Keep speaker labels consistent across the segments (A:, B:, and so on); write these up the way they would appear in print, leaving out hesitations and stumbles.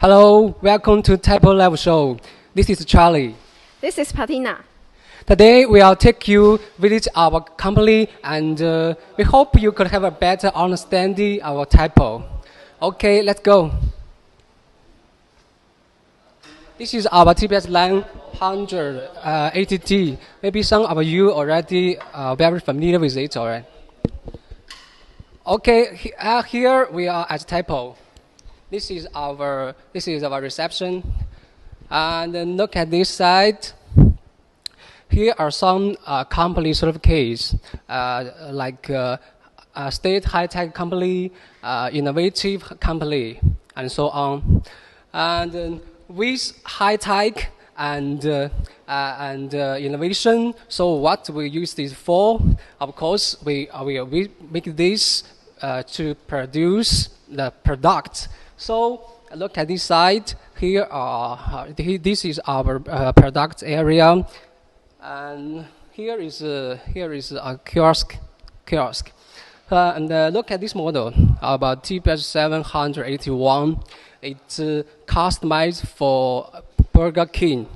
A: Hello, welcome to Telpo Live Show. This is Charlie.
B: This is Patina.
A: Today we will take you visit our company and we hope you could have a better understanding of our Telpo. Okay, let's go. This is our TPS line 180T. Maybe some of you already very familiar with it already. Okay, here we are at Telpo. This is our reception, and then look at this side. Here are some company certificates, like state high-tech company, innovative company, and so on. And with high-tech and innovation, so what we use this for? Of course, we make this to produce the product. So look at this side. Here, this is our product area, and here is a kiosk. And look at this model about TPS 781. It's customized for Burger King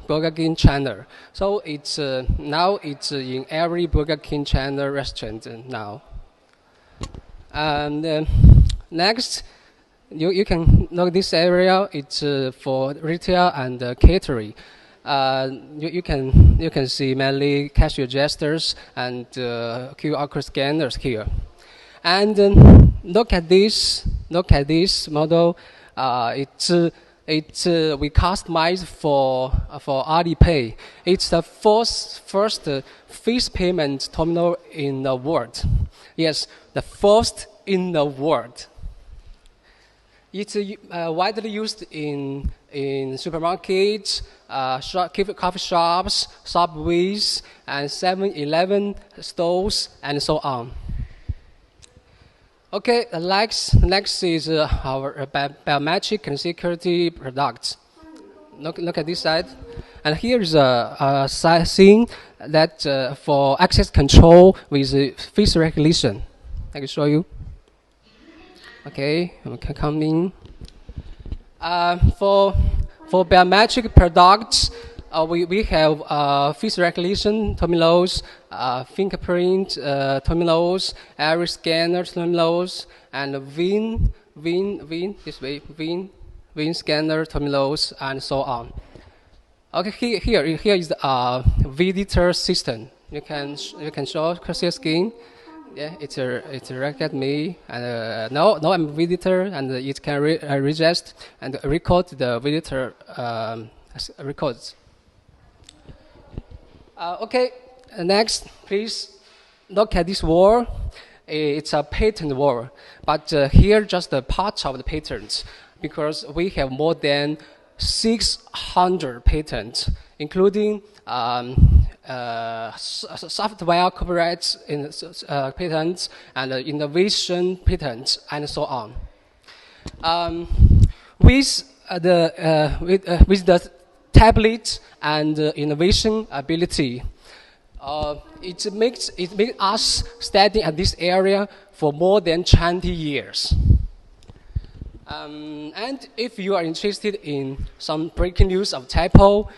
A: channel. So it's now it's in every Burger King channel restaurant now. And next, you can look this area. It's for retail and catering. You can see mainly cash registers and QR code scanners here. And look at this model. It's we customized for Alipay. It's the first face payment terminal in the world. Yes, the first in the world. It's widely used in supermarkets, coffee shops, subways, and 7-Eleven stores, and so on. Okay, next is our biometric and security products. Look at this side, and here is a scene that for access control with face recognition. I can show you. Okay, we can come in. For biometric products, we have face recognition terminals, fingerprint terminals, iris scanner terminals, and VIN scanner terminals, and so on. Okay, here is the visitor system. You can show your screen. Yeah, it's recognize me, and now I'm a visitor, and it can register and record the visitor records. Okay, next, please look at this wall. It's a patent wall, but here just a part of the patents, because we have more than 600 patents, including software copyright patents and innovation patents, and so on. With the tablet and innovation ability, it makes us study at this area for more than 20 years. And if you are interested in some breaking news of Telpo,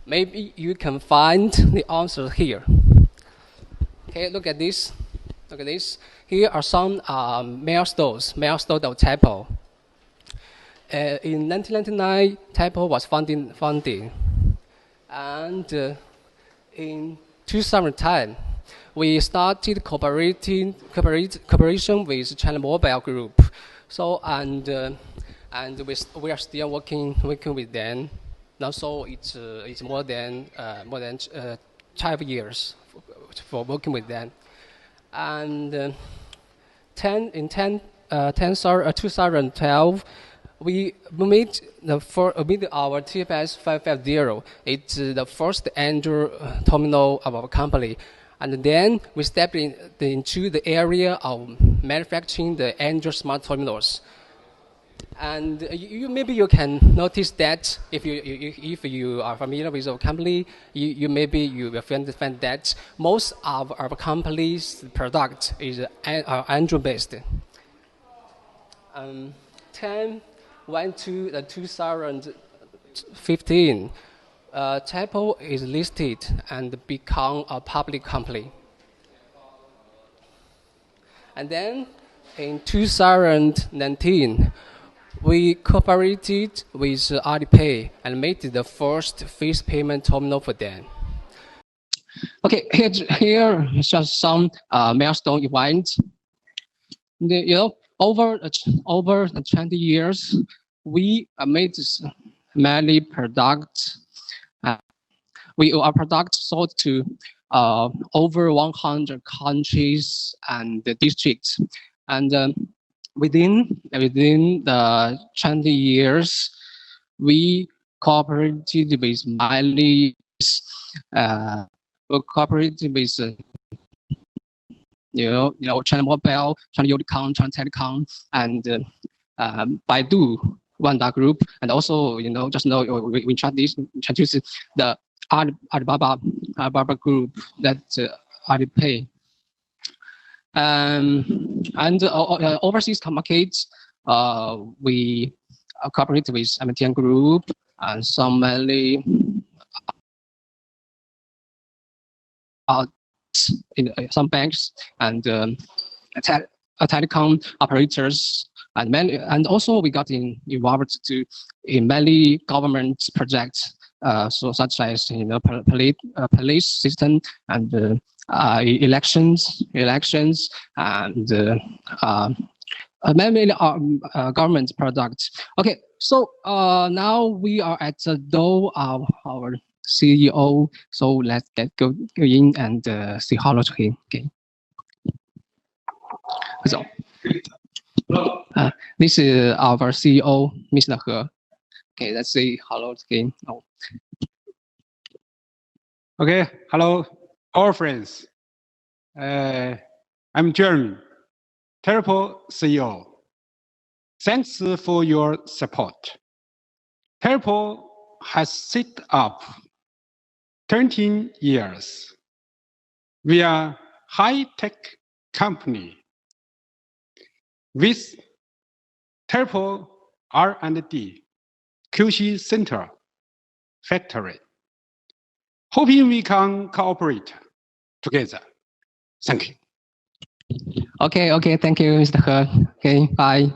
A: maybe you can find the answer here. Okay, look at this. Here are some milestones of Telpo. In 1999, Telpo was founded, and in 2010, we started cooperation with China Mobile Group. So and we are still working with them. Now, so it's more than 12 years for working with them. And in 2012, we made our TPS 550. It's the first Android terminal of our company. And then we stepped into the area of manufacturing the Android smart terminals. And maybe you can notice that if you are familiar with our company, you will find that most of our company's product is Android based. went to the 2015, Telpo is listed and become a public company. And then in 2019, we cooperated with Alipay and made the first face payment terminal for them. Okay, here is just some milestone events. Over 20 years, we made many products. Our products sold to over 100 countries and districts, and within the 20 years, we cooperated with many. Cooperated with China Mobile, China Unicom, China Telecom, and Baidu, Wanda Group, and also we introduced the Alibaba Group, that Alipay. And overseas markets, we cooperate with MTN Group and some some banks and telecom operators, and also we got involved in many government projects, such as police system and elections, and many government products. Okay, so now we are at the door of our CEO, so let's go in and say hello to him. Okay. So, this is our CEO, Mr. He. Okay, let's say hello to him. Oh.
B: Okay, hello, all friends. I'm Jemery, Telpo CEO. Thanks for your support. Telpo has set up 13 years. We are a high-tech company with Telpo R&D QC Center factory. Hoping we can cooperate together. Thank you.
A: Okay, thank you, Mr. He. Okay, bye.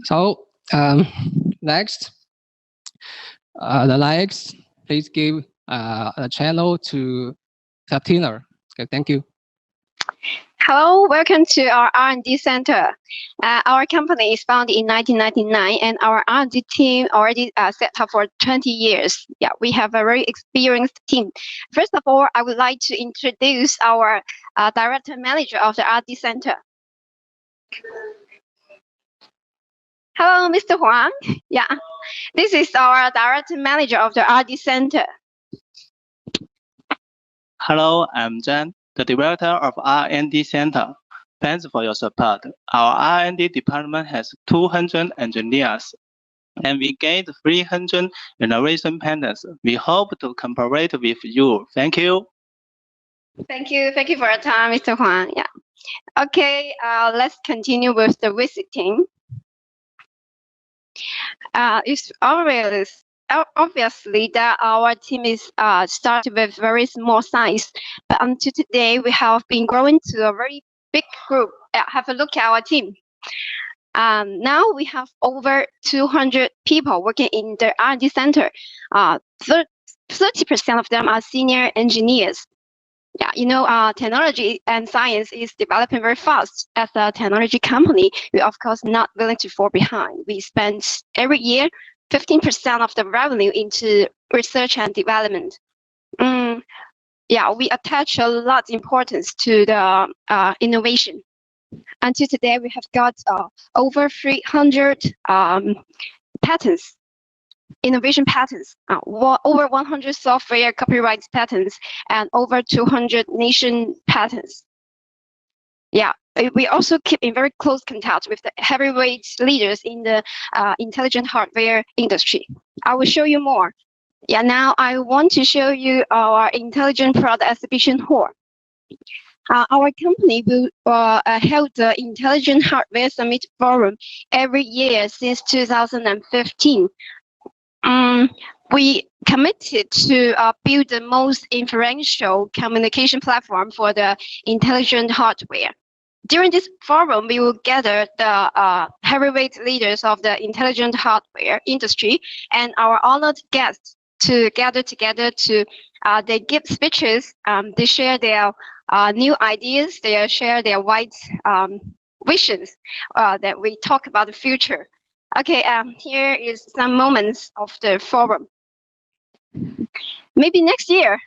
A: So, next, the likes, please give a channel to Septina. Okay, thank you.
C: Hello, welcome to our R&D center. Our company is founded in 1999, and our R&D team already set up for 20 years. Yeah, we have a very experienced team. First of all, I would like to introduce our director manager of the R&D center. Hello, Mr. Huang. Yeah, this is our director manager of the R&D center.
D: Hello, I'm Zhang, the director of R&D Center. Thanks for your support. Our R&D department has 200 engineers, and we get 300 innovation patents. We hope to cooperate with you. Thank you.
C: Thank you for your time, Mr. Huang. Yeah. Okay, let's continue with the visiting. It's obviously that our team is started with very small size, but until today we have been growing to a very big group. Have a look at our team. Now we have over 200 people working in the R&D center. 30% of them are senior engineers. Yeah, technology and science is developing very fast. As a technology company, we of course not willing to fall behind. We spend every year 15% of the revenue into research and development. Yeah, we attach a lot of importance to the innovation. Until today, we have got over 300 patents, innovation patents, over 100 software copyright patents, and over 200 nation patents. Yeah, we also keep in very close contact with the heavyweight leaders in the intelligent hardware industry. I will show you more. Yeah, now I want to show you our intelligent product exhibition hall. Our company will held the Intelligent Hardware Summit Forum every year since 2015. We committed to build the most influential communication platform for the intelligent hardware. During this forum, we will gather the heavyweight leaders of the intelligent hardware industry and our honored guests to gather together to they give speeches, they share their new ideas, they share their wide visions that we talk about the future. Okay, here is some moments of the forum. Maybe next year,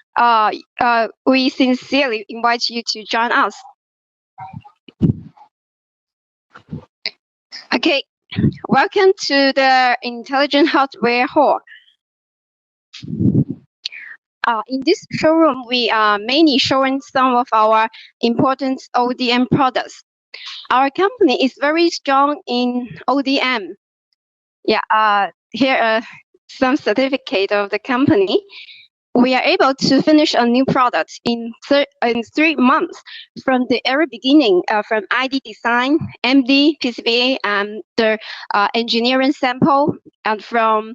C: we sincerely invite you to join us. Okay, welcome to the Intelligent Hardware Hall. In this showroom, we are mainly showing some of our important ODM products. Our company is very strong in ODM. Yeah, here are some certificate of the company. We are able to finish a new product in 3 months from the very beginning, from ID design, MD, PCBA, and the engineering sample, and from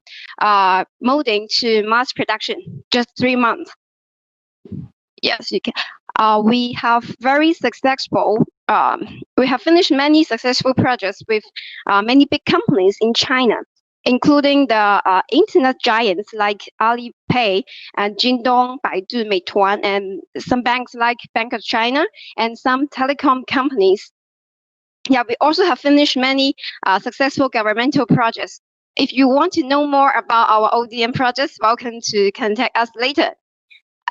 C: molding to mass production, just 3 months. Yes, you can. We have very successful. We have finished many successful projects with many big companies in China, including the internet giants like Alipay and Jingdong, Baidu, Meituan, and some banks like Bank of China and some telecom companies. Yeah, we also have finished many successful governmental projects. If you want to know more about our ODM projects, welcome to contact us later.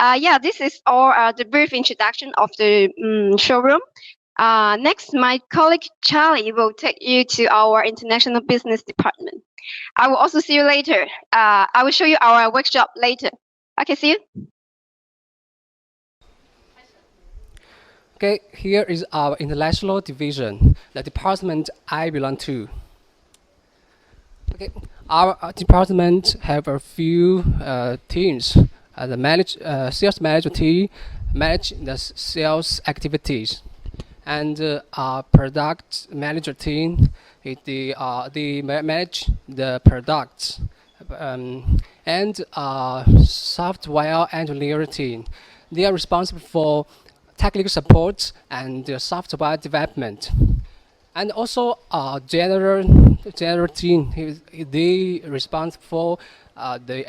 C: Yeah, this is all the brief introduction of the showroom. Next, my colleague Charlie will take you to our international business department. I will also see you later. I will show you our workshop later. Okay, see you.
A: Okay, here is our international division, the department I belong to. Okay, our department have a few teams. The sales manager team manage the sales activities, and our product manager team they manage the products, and software engineering team they are responsible for technical support and software development. And also general team, they responsible for the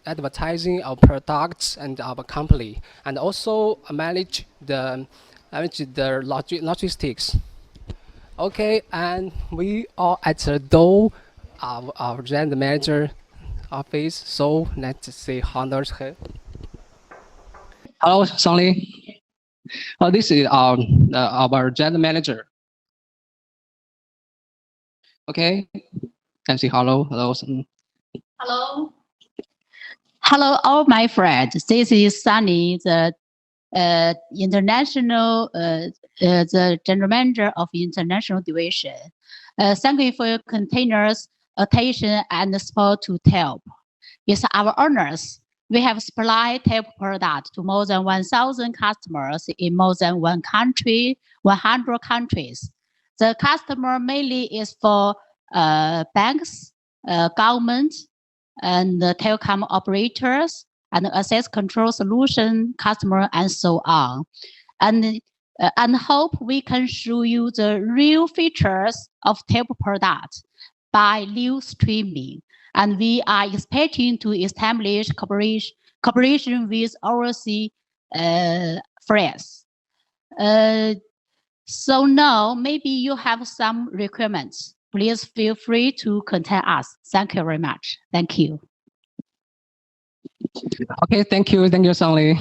A: advertising of products and our company, and also manage the logistics. Okay, and we are at the door of our general manager office. So let's say hello. Hello, Sonny. This is our general manager. Okay, can say hello.
E: Hello. Hello, all my friends. This is Sunny, the international, the general manager of international division. Thank you for your continuous attention and support to Telpo. It's our honors. We have supplied Telpo products to more than 1,000 customers in more than 100 countries. The customer mainly is for banks, government, and telecom operators, and access control solution customer, and so on. And hope we can show you the real features of Telpo products by live streaming. And we are expecting to establish cooperation with overseas friends. So now maybe you have some requirements. Please feel free to contact us. Thank you very much. Thank you.
A: Okay, thank you, Sonny.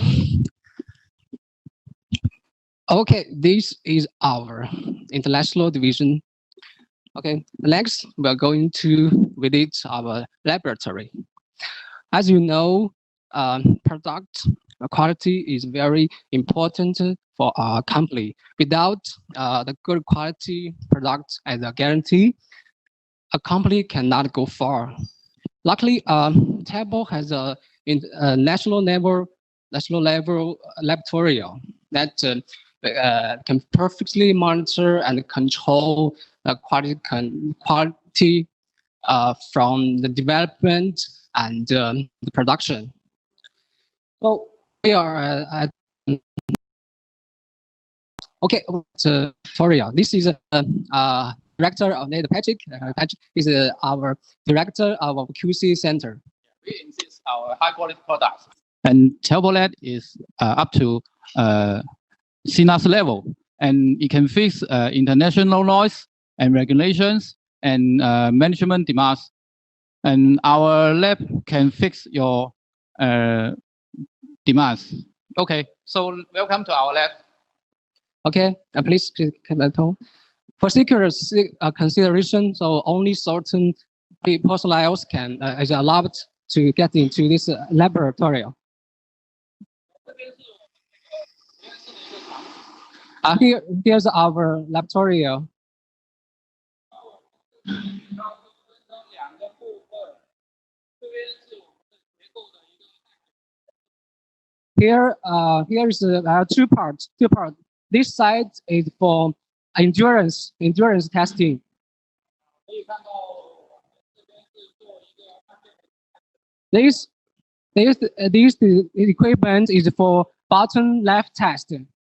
A: Okay, this is our international division. Okay, next we're going to visit our laboratory. As you know, product quality is very important for our company. Without the good quality product as a guarantee, a company cannot go far. Luckily, Telpo has a national level laboratory that can perfectly monitor and control the quality from the development and the production. So we are at okay. Victoria, this is director of Patrick. Patrick is our director of our QC center.
F: We insist our high quality products. And Telpo is up to CNAS level, and it can fix international laws and regulations and management demands. And our lab can fix your demands. Okay, so welcome to our lab.
A: Okay, please for security consideration, so only certain personnel can is allowed to get into this laboratory. Here's our laboratory. Here is two parts. This side is for endurance testing. This equipment is for bottom left test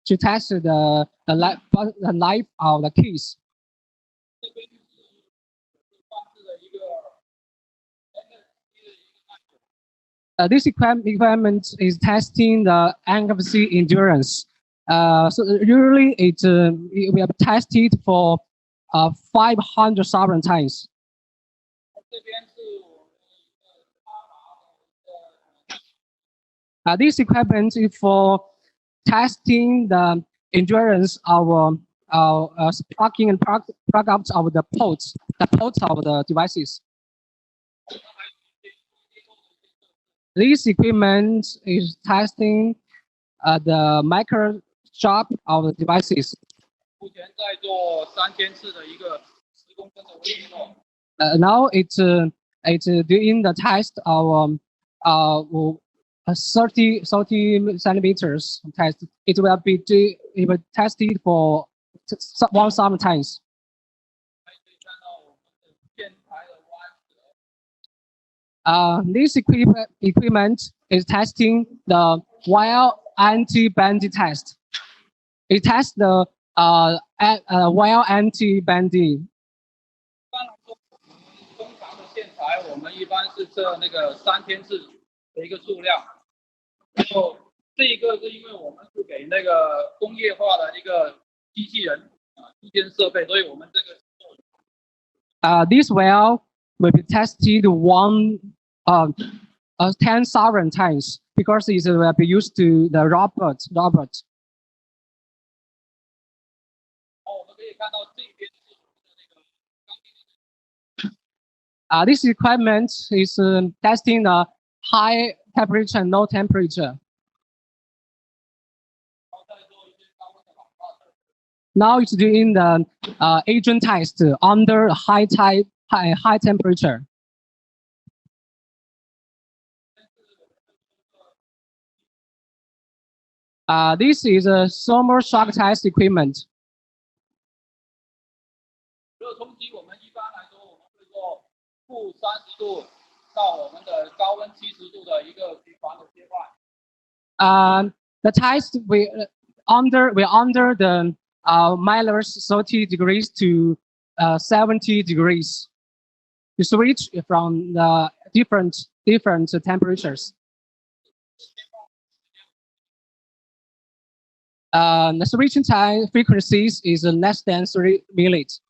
A: to test the life of the keys. This equipment is testing the NFC endurance. So usually we have tested for 500,000 times. This equipment is for testing the endurance of plugging and plug up of the ports of the devices. This equipment is testing the microchip of the devices. Now it's doing the test of 30 centimeters test. It will be tested for 1,000 times. This equipment is testing the wire anti-banding test. It tests the wire anti-banding.
F: 通常的线材，我们一般是测那个3天次的一个数量。然后这一个是因为我们是给那个工业化的一个机器人一间设备，所以我们这个。
A: This well will be tested 10,000 times because it will be used to the robot.
F: 我们可以看到这边是
A: 那个。This equipment is testing the high temperature and low temperature. Now it's doing the agent test under high temperature. This is a thermal shock test equipment.
F: 热冲击我们一般来说，我们会做-30度到我们的高温70度的一个循环的切换。
A: The test we under the minus 30 degrees to 70 degrees. You switch from the different temperatures. The switching time frequencies is less than 3 minutes.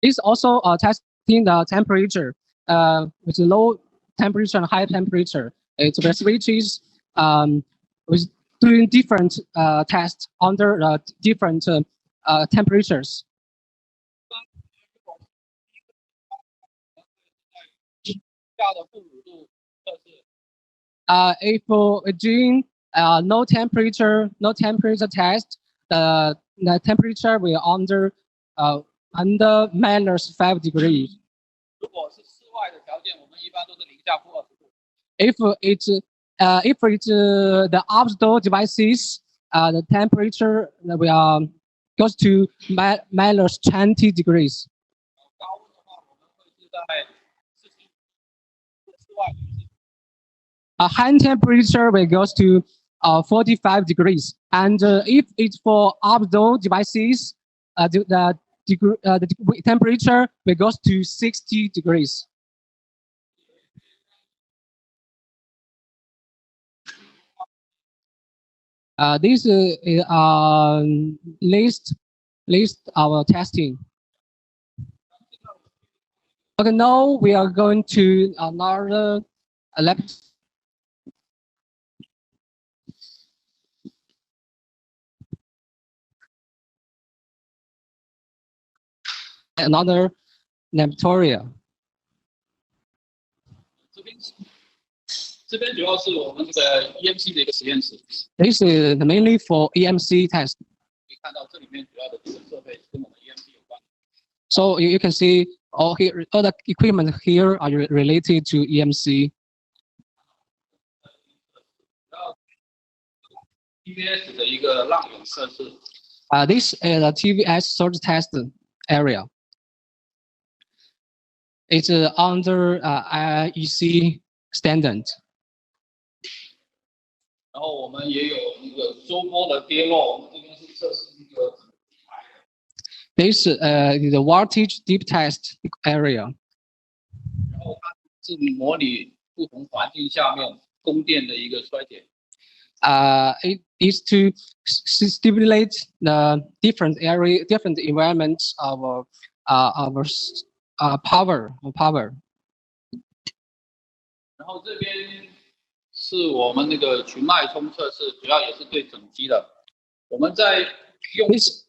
A: It's also testing the temperature with low temperature and high temperature. It switches with doing different tests under different temperatures. If we're doing no temperature test, the temperature will under under -5 degrees.
F: 如果是室外的条件，我们一般都是零下-20度。
A: If it's the outdoor devices, the temperature will goes to -20 degrees.
F: 高温的话，我们会是在室外。
A: A high temperature will goes to 45 degrees, and if it's for outdoor devices, the temperature will goes to 60 degrees. This list our testing. Okay, now we are going to another lab. Another laboratory.
F: 这边主要是我们这个 EMC 的一个实验室。
A: This is mainly for EMC test.
F: 可以看到这里面主要的这个设备跟我们 EMC 有关。
A: So you can see all the equipment here are related to EMC.
F: TVS 的一个浪涌测试。
A: This is a TVS surge test area. It's under IEC standard.
F: 然后我们也有那个收波的跌落，我们这边是测试一个。
A: This is the voltage deep test area.
F: 然后它是模拟不同环境下面供电的一个衰减。
A: It is to stimulate the different environments of power.
F: 然后这边是我们那个群脉冲测试，主要也是对整机的。我们在用
A: This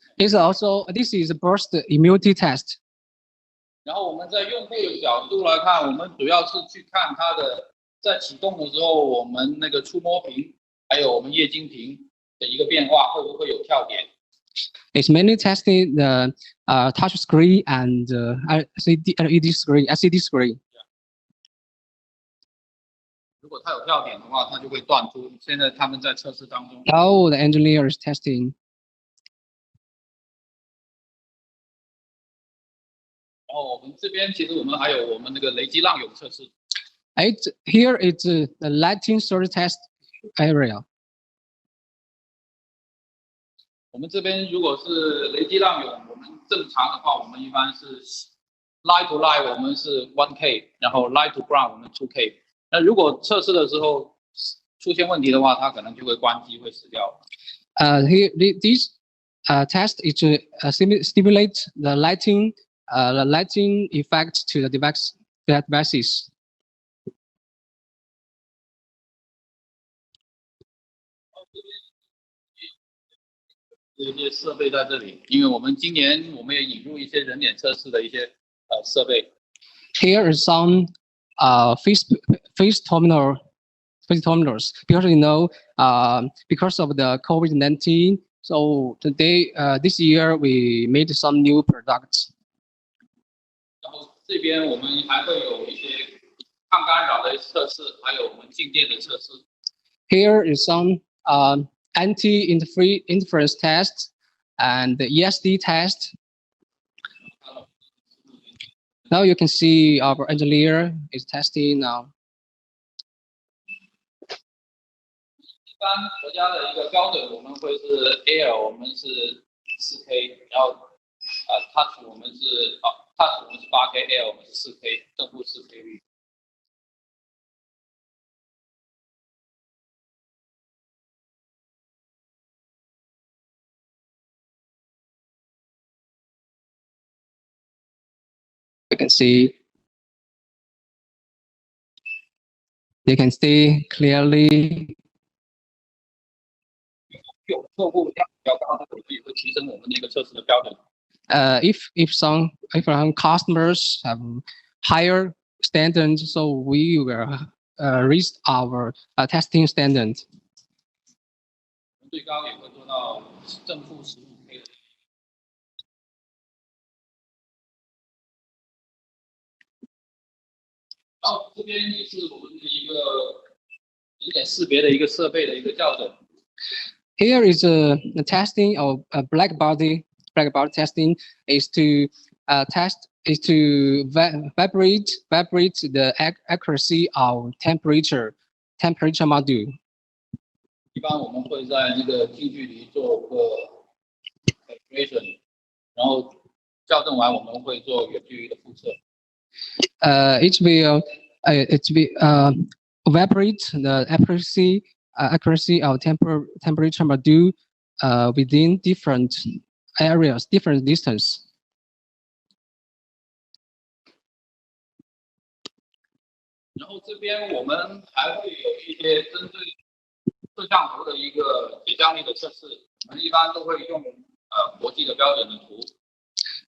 A: is burst immunity test.
F: 然后我们在用户的角度来看，我们主要是去看它的在启动的时候，我们那个触摸屏还有我们液晶屏的一个变化，会不会有跳点？
A: It's mainly testing the touch screen and LED screen, LCD screen.
F: 如果它有跳点的话，它就会断出。现在他们在测试当中。
A: Now the engineer is testing.
F: 然后我们这边其实我们还有我们那个雷击浪涌测试。
A: Here it's the lighting surge test area.
F: 我们这边如果是雷击浪涌，我们正常的话，我们一般是 light to light 我们是 1K， 然后 light to ground 我们 2K。那如果测试的时候出现问题的话，它可能就会关机，会死掉。
A: Here this test is to stimulate the lighting effect to the devices.
F: 这些设备在这里，因为我们今年我们也引入一些人脸测试的一些设备。
A: Here is some face terminals because because of the COVID-19. So this year we made some new products.
F: 然后这边我们还会有一些抗干扰的测试，还有我们静电的测试。
A: Here is some anti-interference test and the ESD test. Now you can see our engineer is testing now.
F: 一般国家的一个标准，我们会是 Air， 我们是 4K， 然后Touch 我们是Touch 我们是 8K，Air 我们是 4K， 正负 4K。You
A: can see clearly.
F: 有客户量比较高，它可能也会提升我们的一个测试的标准。
A: If some customers have higher standards, so we will raise our testing standard.
F: 最高也会做到正负15K。然后这边也是我们的一个人脸识别的一个设备的一个校准。
A: Here is the testing of black body. Black body testing is to vibrate the accuracy of temperature module.
F: 一般我们会在那个近距离做个 calibration， 然后校正完我们会做远距离的复测。
A: It will vibrate the accuracy of temperature module within different areas, different distance.
F: 然后这边我们还会有一些针对摄像头的一个解像力的测试，我们一般都会用国际的标准的图。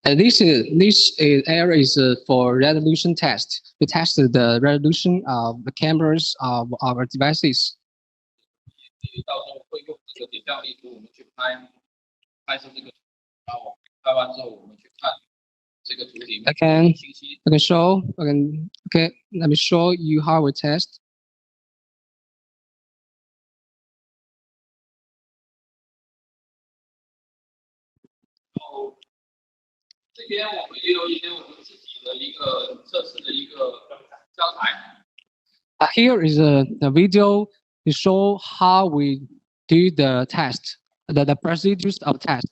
A: This area is for resolution test, to test the resolution of the cameras of our devices.
F: 到时候会用这个解像力图，我们去拍摄这个图，然后拍完之后我们去看这个图里面的信息。
A: Okay, let me show you how we test.
F: 然后这边我们也有一些我们自己的一个测试的一个教材。
A: Here is the video to show how we do the test, the procedures of test.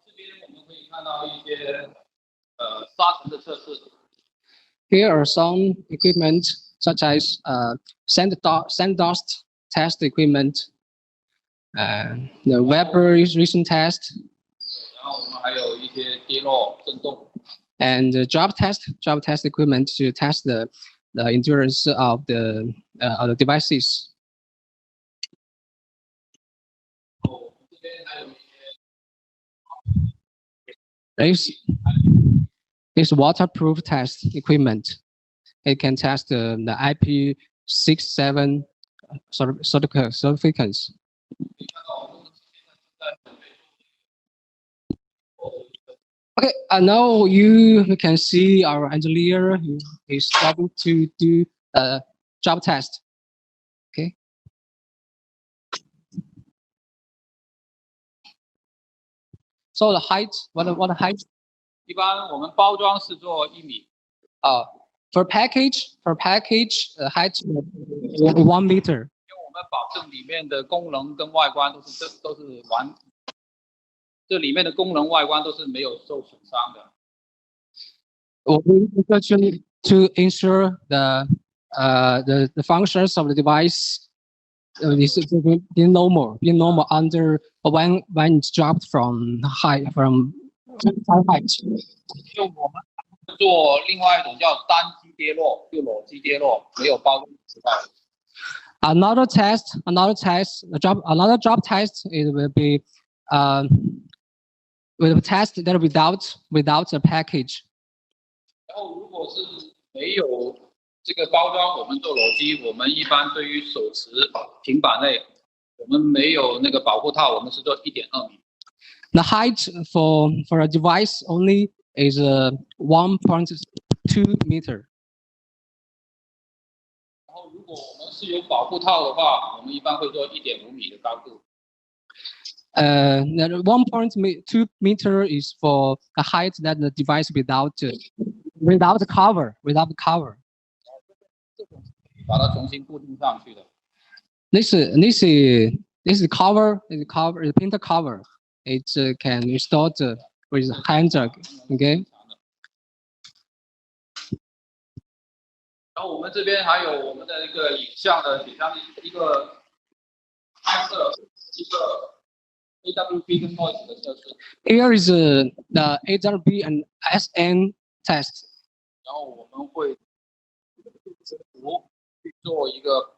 F: 这边我们可以看到一些砂尘的测试。
A: Here are some equipment such as sand dust test equipment, the vaporization test,
F: 然后我们还有一些跌落、震动。
A: and drop test equipment to test the endurance of the devices.
F: 这边还有一些
A: This waterproof test equipment. It can test the IP67 certificates. Okay, now you can see our engineer who is starting to do a job test. Okay. So the height, what the height?
F: 一般我们包装是做1米。
A: For package, height 1 meter.
F: 因为我们保证里面的功能跟外观都是这里面的功能外观都是没有受损伤的。
A: We actually to ensure the functions of the device is normal under when it's dropped from high height.
F: 就我们做另外一种叫单击跌落，就裸机跌落，没有包装时代。
A: Another drop test it will be will test that without a package.
F: 然后如果是没有这个包装，我们做裸机，我们一般对于手持平板类，我们没有那个保护套，我们是做1.2米。
A: The height for a device only is 1.2 meter.
F: 然后如果我们是有保护套的话，我们一般会做1.5米的高度。
A: The 1.2 meter is for the height that the device without cover.
F: 把它重新固定上去的。
A: This is cover. The printer cover. It can install with hand drag. Okay.
F: 然后我们这边还有我们的一个影像的影像一个拍摄一个 AWB 跟 noise 的测试。
A: Here is the AWB and SN test.
F: 然后我们会图去做一个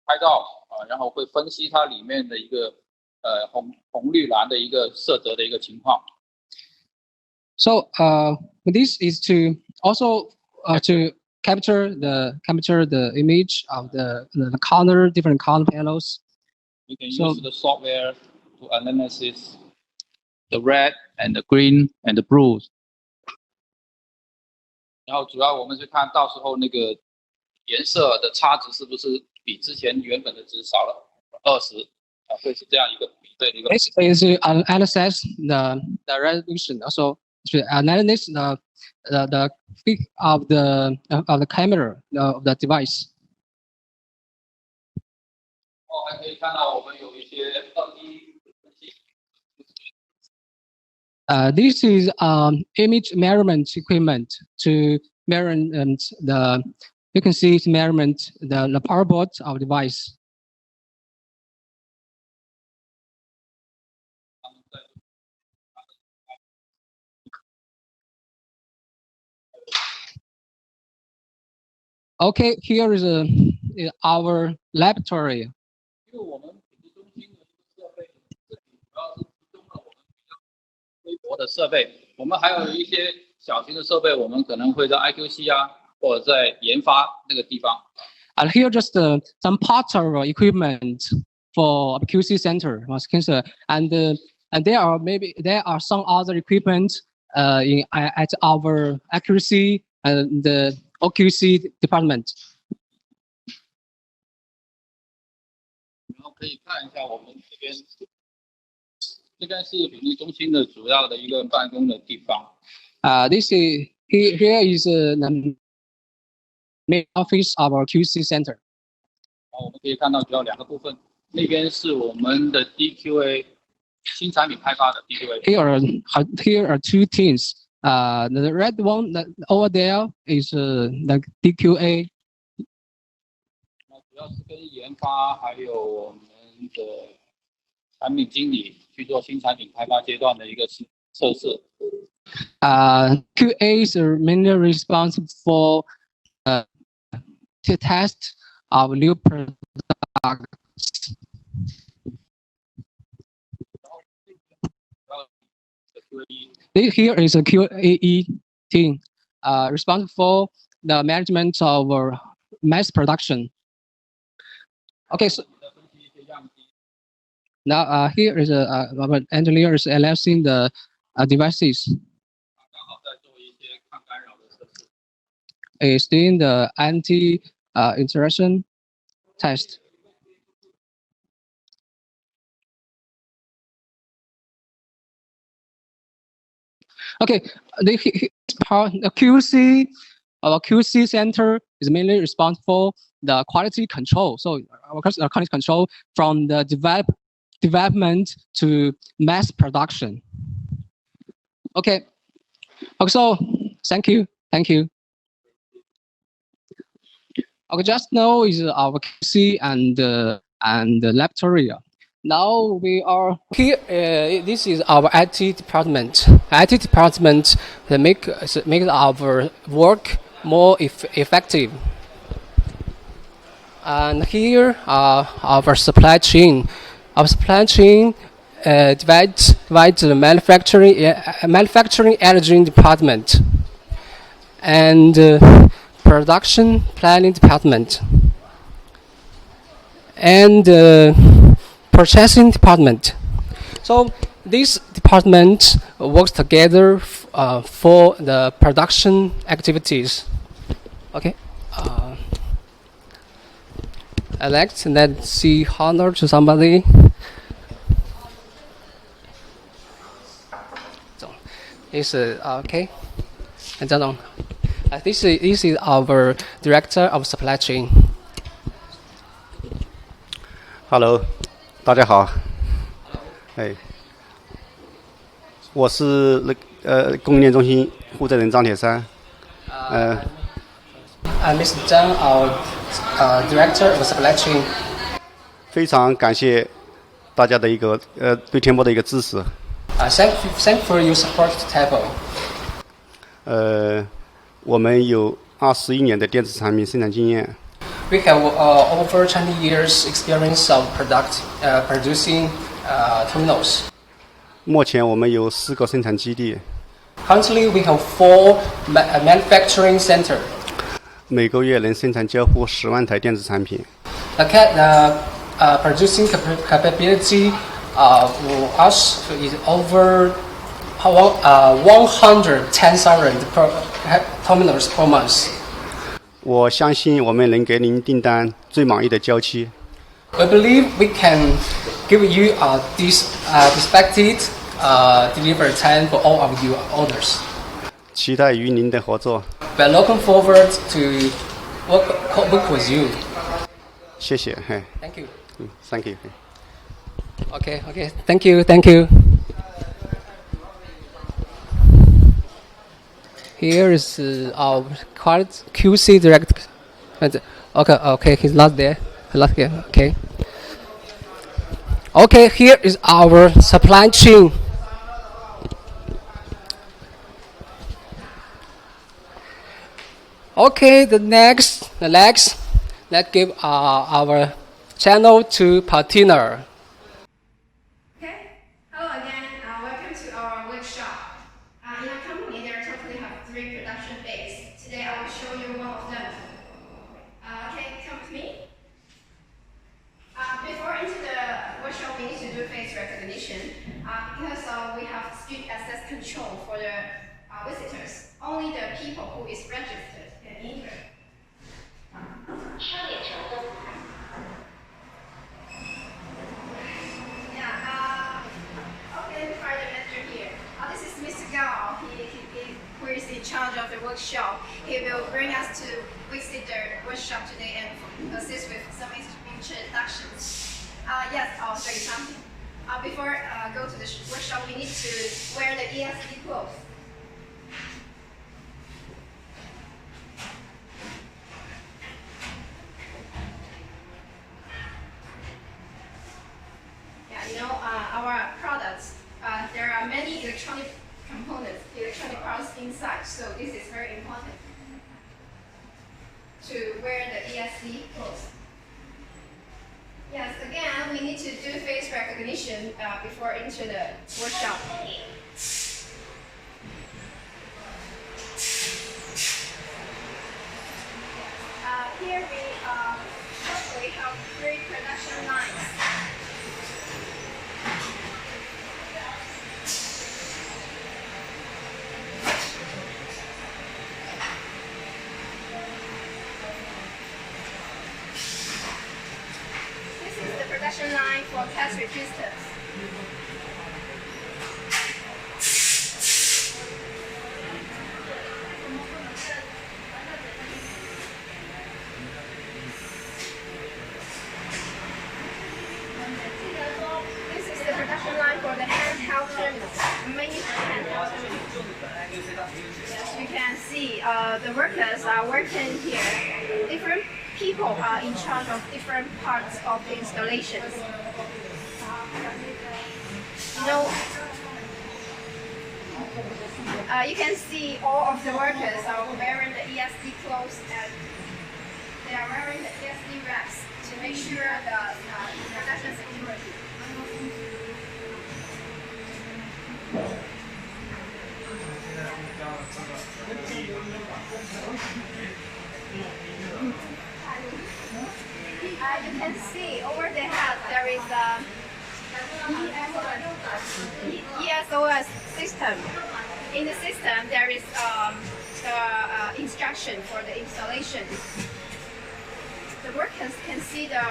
F: 拍照然后会分析它里面的一个红绿蓝的一个色泽的一个情况。
A: So this is to also to capture the image of the color, different color panels.
F: We can use the software to analysis the red and the green and the blue。然后主要我们是看到时候那个颜色的差值是不是比之前原本的值少了20会是这样一个比对的一个。
A: Basically, is to analyze the resolution, also to analyze the peak of the camera of the device.
F: 还可以看到我们有一些2D分析。
A: This is image measurement equipment to measure you can see it measurement the power board of device. Okay, here is our laboratory.
F: 因为我们品质中心的设备，这里主要是提供了我们比较微薄的设备，我们还有一些小型的设备，我们可能会在 IQC 或者在研发那个地方。
A: And here just some parts of equipment for QC center, and there are some other equipment at our accuracy and the OQC department.
F: 然后可以看一下我们这边是品质中心的主要的一个办公的地方。
A: This is here is the main office of our QC center.
F: 然后我们可以看到主要2个部分，那边是我们的 DQA 新产品开发的 DQA。Here
A: are 2 teams. The red one over there is the DQA.
F: 主要是跟研发还有我们的产品经理去做新产品开发阶段的一个测试。
A: QA is mainly responsible for to test our new products. Here is a QAE team responsible for the management of mass production. Okay, so now here is our engineer is analyzing the devices. Is doing the anti-interaction test. Okay, the QC, our QC center is mainly responsible for the quality control. So our quality control from the development to mass production. Okay, so thank you. Okay, just now is our QC and the laboratory. Now we are here. This is our IT department. IT department make our work more effective. And here are our supply chain. Our supply chain divides the manufacturing engineering department and production planning department and purchasing department. So this department works together for the production activities. Okay. Let's see honor to somebody. So this is okay. This is our director of supply chain.
G: Hello, 大家好。我是供应链中心负责人张铁山。
A: Mr. Zhang, our director of supply chain.
G: 非常感谢大家的一个对天波的一个支持。
A: Thank for your support to Telpo.
G: 我们有21年的电子产品生产经验。
A: We have over 20 years experience of producing terminals.
G: 目前我们有4个生产基地。
A: Currently, we have 4 manufacturing centers.
G: 每个月能生产交付10万台电子产品。
A: The producing capability for us is over 110,000 per terminals per month.
G: 我相信我们能给您订单最满意的交期。
A: We believe we can give you this expected delivery time for all of your orders.
G: 期待与您的合作。
A: We are looking forward to work with you.
G: 谢谢，嘿。
A: Thank you.
G: Thank you.
A: Okay. Thank you. Here is our QC director. Okay, he's not there. Okay. Okay, here is our supply chain. Okay, the next, let's give our channel to partner.
C: Okay, hello again. Welcome to our workshop. In our company, there totally have 3 production bays. Today, I will show you one of them. Okay, come with me. Before into the workshop, we need to do face recognition because we have speed access control for the visitors. Only the people who is registered can enter. Okay, the manager here. This is Mr. Gao. Who is in charge of the workshop. He will bring us to visit the workshop today and assist with some introductions. Yes, I'll show you something. Before go to the workshop, we need to wear the ESD clothes. Our products, there are many electronic components, electronic parts inside, so this is very important to wear the ESD clothes. Yes, again, we need to do face recognition before enter the workshop. Here we have 3 production lines. Production line for cash registers. This is the production line for the handheld terminals, mainly for handheld terminals. As you can see, the workers are working here. Different people are in charge of different parts of the installations. You can see all of the workers are wearing the ESD clothes and they are wearing the ESD wraps to make sure the production security. You can see over the head there is a ESOS system. In the system there is the instruction for the installation. The workers can see the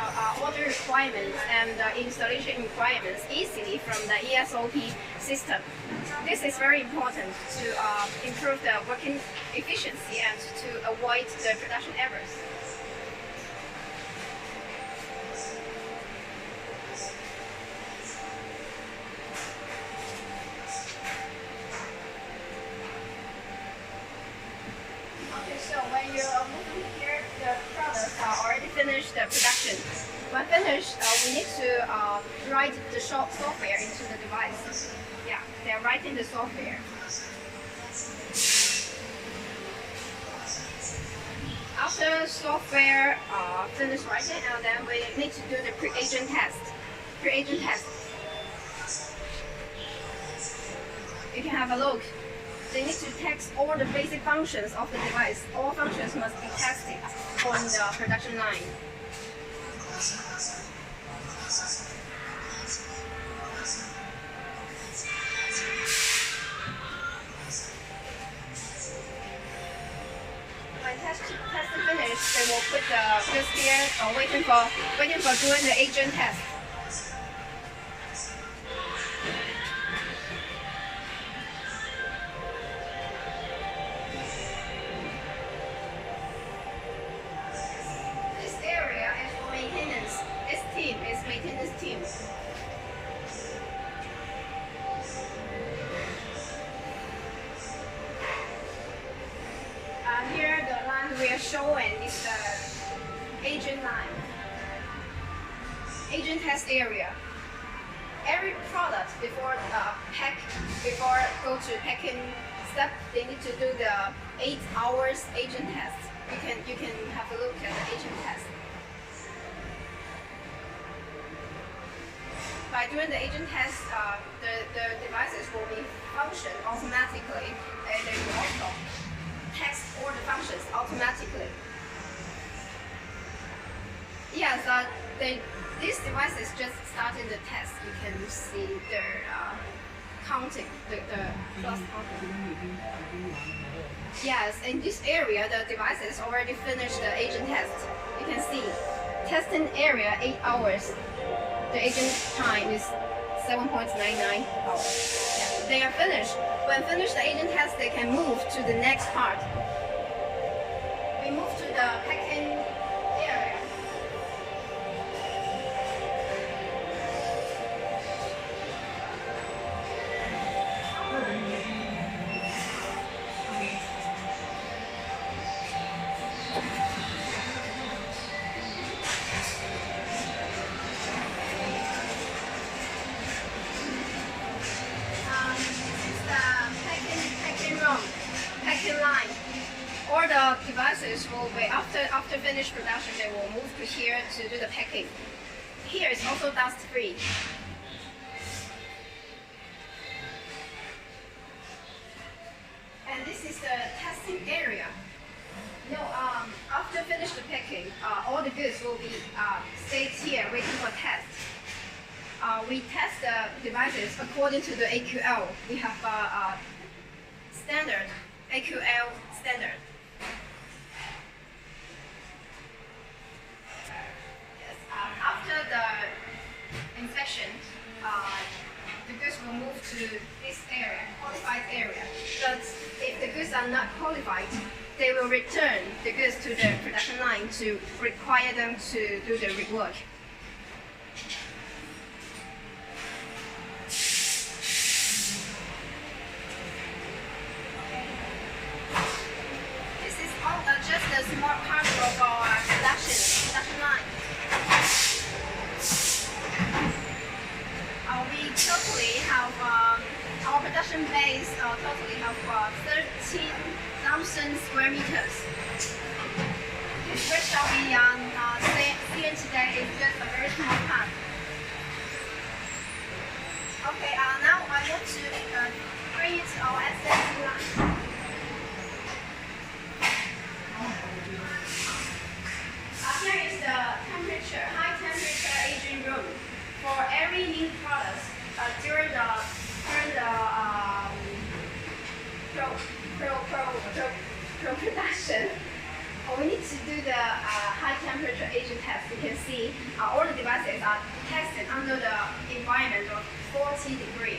C: order requirements and the installation requirements easily from the ESOP system. This is very important to improve the working efficiency and to avoid the production errors. Okay, so when you're moving here, the products are already finished the production. When finished, we need to write the software into the device. Yeah, they're writing the software. After software finished writing, and then we need to do the pre-agent test. Pre-agent test. You can have a look. They need to test all the basic functions of the device. All functions must be tested on the production line. they will put the goods here, waiting for doing the agent test. This area is for maintenance. This team is maintenance team. Here the line we are showing is the agent line. Agent test area. Every product before go to packing step, they need to do the 8 hours agent test. You can have a look at the agent test. By doing the agent test, the devices will be function automatically, and they will also test all the functions automatically. Yes, these devices just started the test. You can see their counting, the plus counting. Yes, in this area, the devices already finished the agent test. You can see testing area 8 hours. The agent time is 7.99 hours. Yeah, they are finished. When finished the agent test, they can move to the next part. We move to the packing area. Packing line. All the devices will be after finished production. They will move to here to do the packing. Here is also dust free. And this is the testing area. After finish the packing, all the goods will be stayed here waiting for test. We test the devices according to the AQL. We have a standard AQL standard. Yes. After the inspection, the goods will move to this area, qualified area. But if the goods are not qualified, they will return the goods to the production line to require them to do the rework. Just a small part of our production line. We totally have our production base totally have 13,000 square meters. This workshop we seeing today is just a very small part. Okay, now I want to bring it to our SMT line. Here is the high temperature aging room for every new product during the production. We need to do the high temperature aging test. You can see all the devices are tested under the environment of 40 degrees.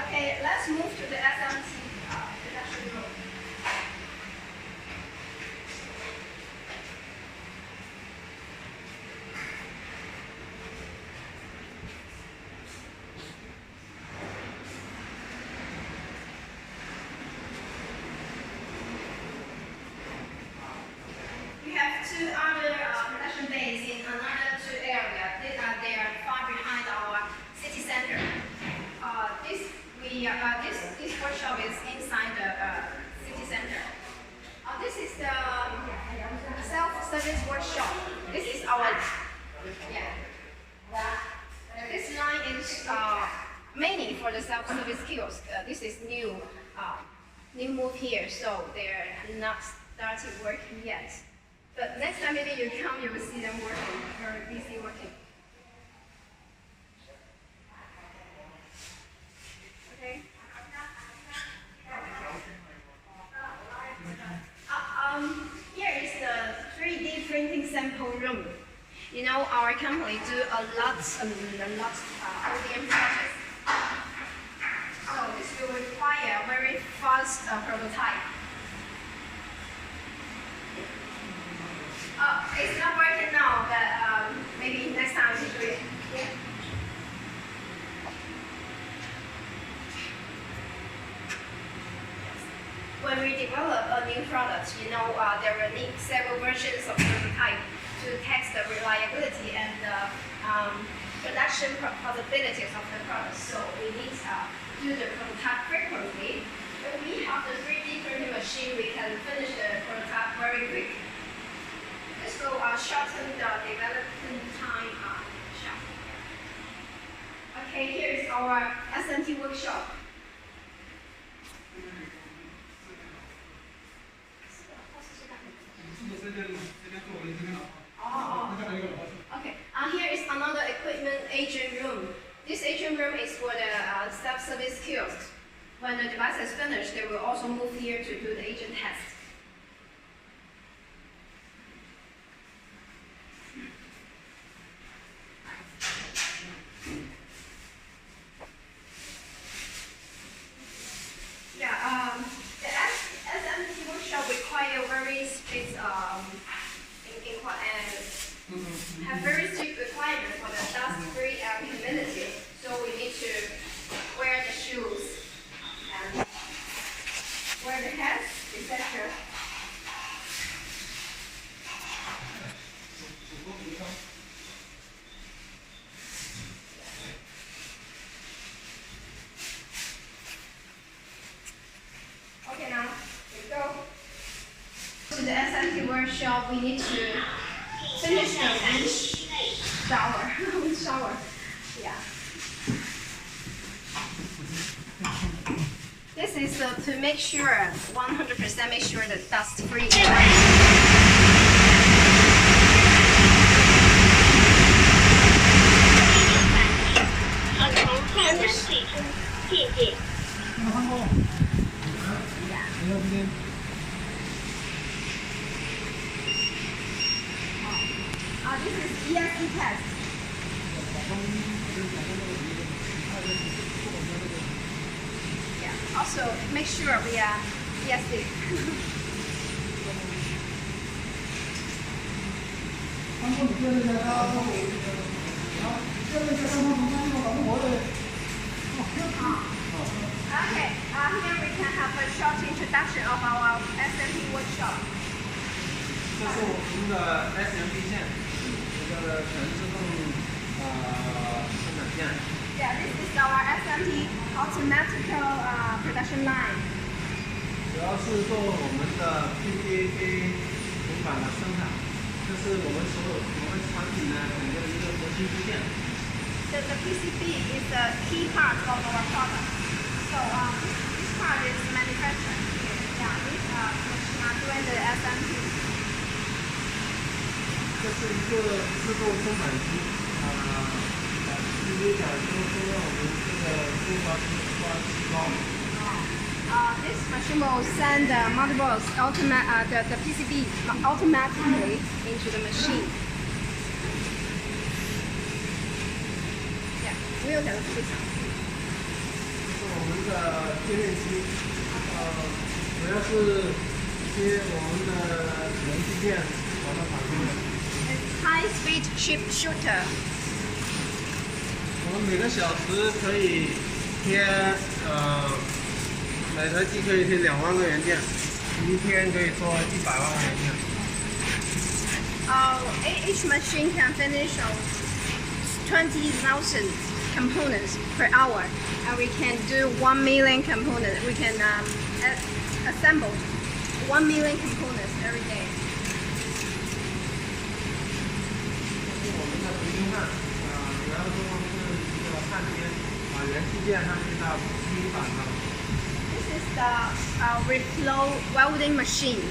C: Okay, let's move to the SMT production room. We have two other production bays in another two areas. They are far behind our city center. This workshop is inside the city center. This is the self-service workshop. This is our This line is mainly for the self-service kiosk. This is new move here, so they're not started working yet. But next time maybe you come, you will see them working, very busy working. our company do a lot ODM projects. So this will require a very fast prototype. It's not working now, but maybe next time we do it. Yeah. When we develop a new product, there will need several versions of prototype to test the reliability and the production possibilities of the product. So we need to do the prototype frequently. When we have the 3D printing machine, we can finish the prototype very quick. This will shorten the development time. Okay, here is our SMT workshop. Okay. Here is another equipment agent room. This agent room is for the self-service kiosk. When the device is finished, they will also move here to do the agent test. The SMT workshop require very strict have very strict requirements for the dust-free humidity. So we need to wear the shoes and wear the hats, etc. Okay, now we go to the SMT workshop. We need to finish and shower. Shower. Yeah. This is to make sure, 100% make sure that dust free. This is ESD test. Yeah. Also, make sure we are ESD. Okay. Here we can have a short introduction of our SMT workshop.
H: 这是我们的 SMT 线，这个全自动生产线。
C: Yeah, this is our SMT automatic production line.
H: 主要是做我们的 PCB 平板的生产，这是我们产品的整个一个核心部件。
C: The PCB is the key part of our product. So this part is manufactured here. Yeah, this machine are doing the SMT.
H: 这是一个自动生产机，直接讲就是说我们这个中华细胞。
C: This machine will send the motherboards the PCB automatically into the machine. Yeah, 不用讲的非常。
H: 这是我们的切面机，主要是接我们的元器件把它打进来。
C: High-speed chip shooter.
H: 我们每个小时可以贴每台机可以贴2万个元件，一天可以做100万个元件。
C: Each machine can finish 20,000 components per hour, and we can do 1 million components. We can assemble 1 million components every day.
H: 我们的回形焊，主要作用是一个焊接，把元器件焊接到基板上。
C: This is the reflow welding machine.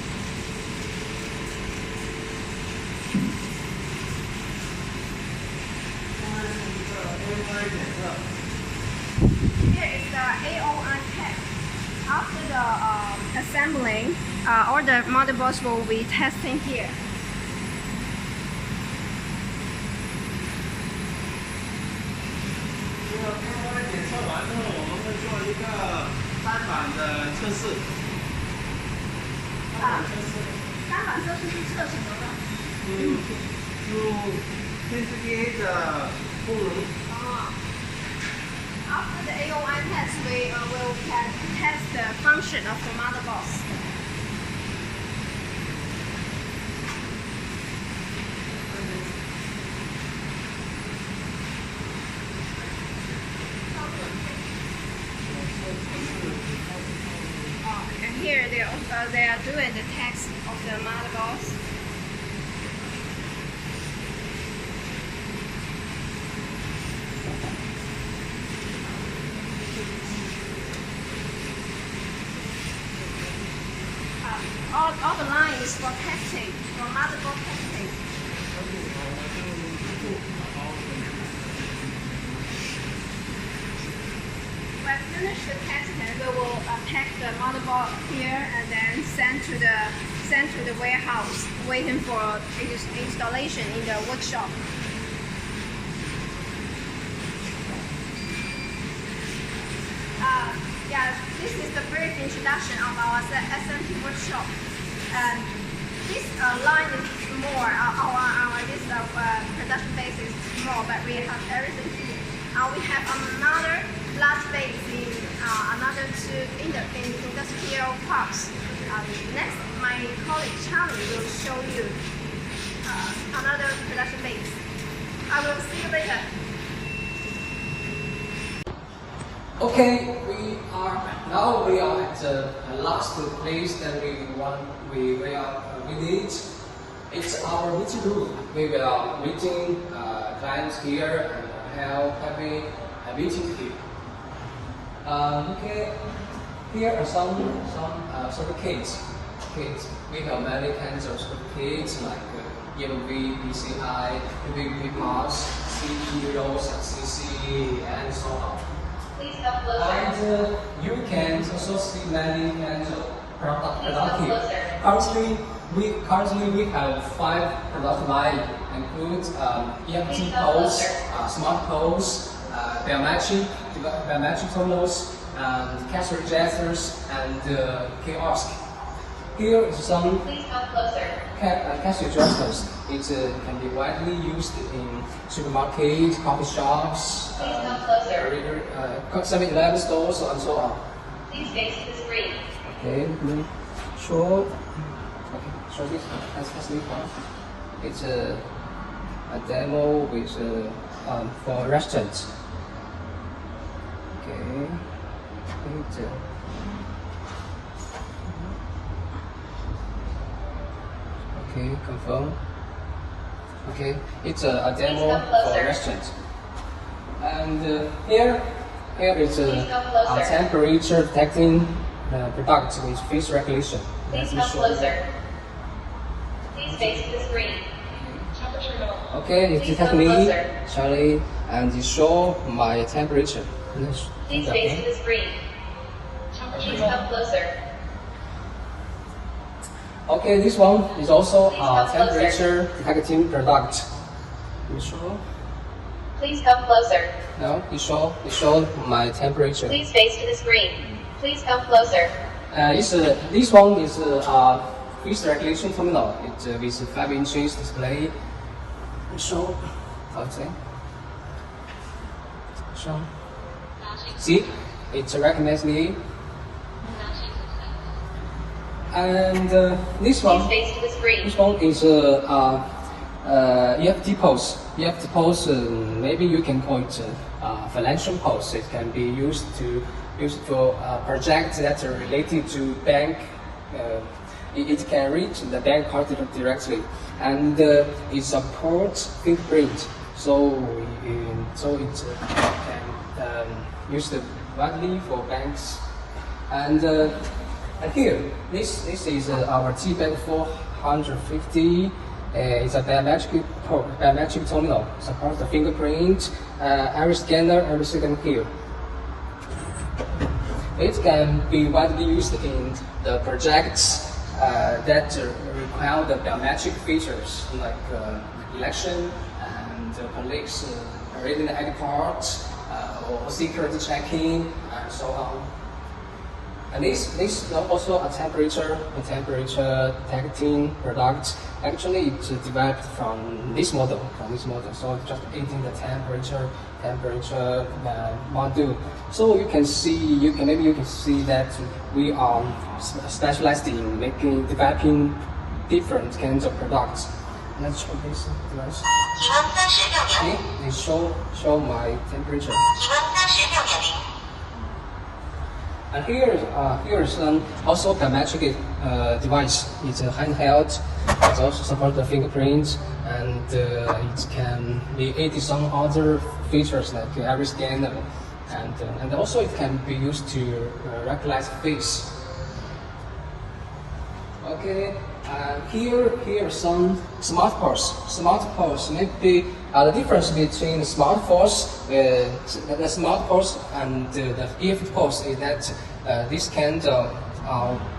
C: Here is the AOI test. After the assembling, all the motherboards will be testing here.
H: 这个开关检测完之后，我们会做一个单板的测试。
C: 单板测试是测什么的？
H: 就PCBA 的功能。
C: After the AOI test, we will test the function of the motherboard. And here they are doing the test of the motherboard. All the lines for testing, for motherboard testing. When finished the testing, we will pack the motherboard here and then send to the warehouse, waiting for its installation in the workshop. Yeah, this is the brief introduction of our SMT workshop. This line is small. This production base is small, but we have everything here. We have another large base in another two industrial parks. Next, my colleague Charlie will show you another production base. I will see you later.
A: Okay, we are at the last place that we visit. It's our meeting room. We will meeting clients here and having a meeting here. Okay, here are some certificates. We have many kinds of certificates like Jemery, PCI, PVP Pass, CE, CC, and so on. And you can also see many kinds of product here. Currently we have 5 product lines, include EFT poles, smart poles, biometric terminals, and cash registers, and kiosk. Here is some cash registers. It can be widely used in supermarkets, coffee shops, 7-Eleven stores, and so on.
I: Please face the screen.
A: Okay, show this. Let's this one. It's a demo with for restaurants. Okay, okay, confirm. Okay, it's a demo for restaurants. And here is a temperature detecting product with face recognition.
I: Please come closer. Please face the screen.
A: Okay, it detects me, Charlie, and it show my temperature.
I: Please face the screen. Please come closer.
A: Okay, this one is also a temperature detecting product. You show?
I: Please come closer.
A: No, it show my temperature.
I: Please face to the screen. Please come closer.
A: This one is a face recognition terminal. It with 5 inches display. Show, okay. Show. See, it recognizes me. And this one.
I: Please face to the screen.
A: This one is EFT pose. EFT pose, maybe you can call it financial pose. It can be used for projects that are related to bank. It can reach the bank card directly, and it supports fingerprint. So it can used widely for banks. And here, this is our T-Bank 450. It's a biometric terminal. Supports the fingerprint, iris scanner, everything here. It can be widely used in the projects that require the biometric features like election and police reading the ID card, or security checking, and so on. And this also a temperature detecting product. Actually, it's developed from this model. So just eating the temperature module. So you can see that we are specialized in developing different kinds of products. Let's show this device. Okay, they show my temperature. And here is also biometric device. It's a handheld. It also supports the fingerprints, and it can be added some other features like every scanner, and also it can be used to recognize face. Okay, here are some smart pulse. Maybe the difference between the smart pulse and the earfit pulse is that this kind of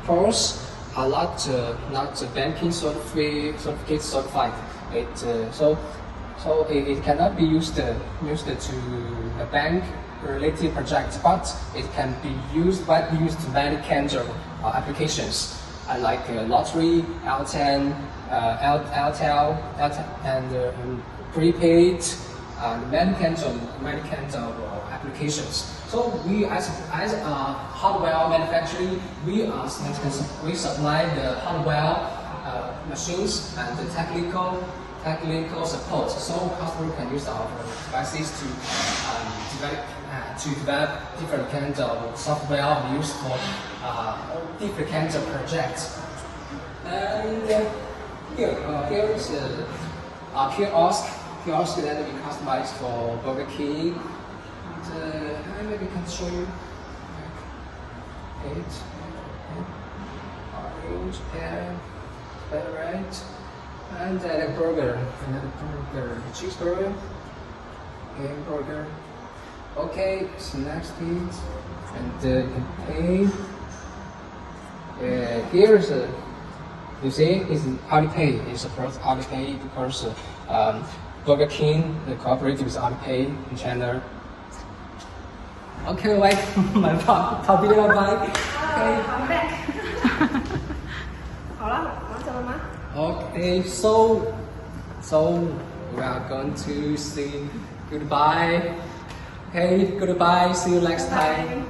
A: pulse are not banking certified. So it cannot be used to a bank related project, but it can be widely used to many kinds of applications. Like lottery, L10, and prepaid, and many kinds of applications. So we, as a hardware manufacturing, we supply the hardware machines and the technical support. So customer can use our devices to develop different kinds of software used for different kinds of projects. And here is a kiosk that we customized for Burger King. And maybe can show you. Orange, pear, right, and another burger, cheeseburger, hamburger. Okay, so next please, and you can pay. Here's you see, it's Alipay. It supports Alipay because Burger King cooperates with Alipay in China. Okay, like my top video bye. Okay.
J: I'm back. 好了，完成了吗？
A: Okay, so we are going to say goodbye. Okay, goodbye. See you next time.